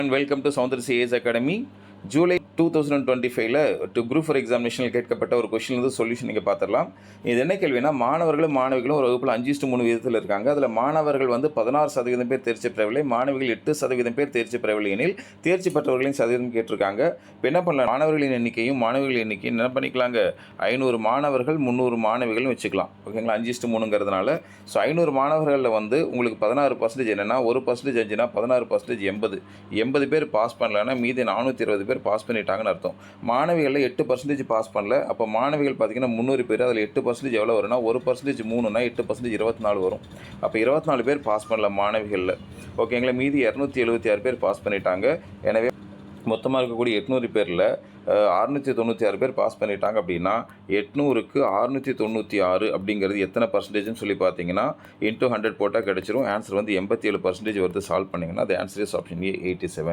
And welcome to Soundar CAS Academy. July 2025ல் group four எக்ஸாமினேஷனில் கேட்கப்பட்ட ஒரு கொஷின் வந்து சொல்யூஷன் நீங்கள் பார்த்துடலாம். இது என்ன கேள்வினா, மாணவர்களும் மாணவிகளும் ஒரு வகுப்பில் 5:3 விதத்தில் இருக்காங்க. அதில் மாணவர்கள் வந்து 16% பேர் தேர்ச்சி பெறவில்லை, மாணவிகள் 8% பேர் தேர்ச்சி பெறவில்லை எனில் தேர்ச்சி பெற்றவர்களின் சதவீதம் கேட்டிருக்காங்க. இப்போ என்ன பண்ணலாம், மாணவர்களின் எண்ணிக்கையும் மாணவிகளின் எண்ணிக்கையும் என்ன பண்ணிக்கலாங்க, 500 மாணவர்கள் 300 மாணவிகள்னு வச்சுக்கலாம். ஓகேங்களா, 5:3ங்கிறதுனால. ஸோ 500 மாணவர்களில் வந்து உங்களுக்கு 16% என்னென்னா 1% அஞ்சுனா 16% 80 பேர் பாஸ் பண்ணலன்னா மீதி 420 பேர் பாஸ் பண்ணிட்டாங்கன்னு அர்த்தம். மாணவிகளில் 8% பாஸ் பண்ணல. அப்போ மாணவிகள் பார்த்தீங்கன்னா 300 பேர், அதில் 8% எவ்வளோ வரும்னா 1% 3னா 8% 24 வரும். அப்போ 24 பேர் பாஸ் பண்ணல மாணவிகளில். ஓகேங்களா, மீதி 276 பேர் பாஸ் பண்ணிட்டாங்க. எனவே மொத்தமாக இருக்கக்கூடிய 800 பேரில் 696 பேர் பாஸ் பண்ணிட்டாங்க. அப்படின்னா 800க்கு 696 அப்படிங்கிறது எத்தனை பர்சன்டேஜ்னு சொல்லி பார்த்தீங்கன்னா × 100 போட்டால் கிடச்சிரும். ஆன்சர் வந்து 87% வருது. சால்வ் பண்ணிங்கன்னா அது ஆன்சர் இஸ் ஆப்ஷன் ஏ 87.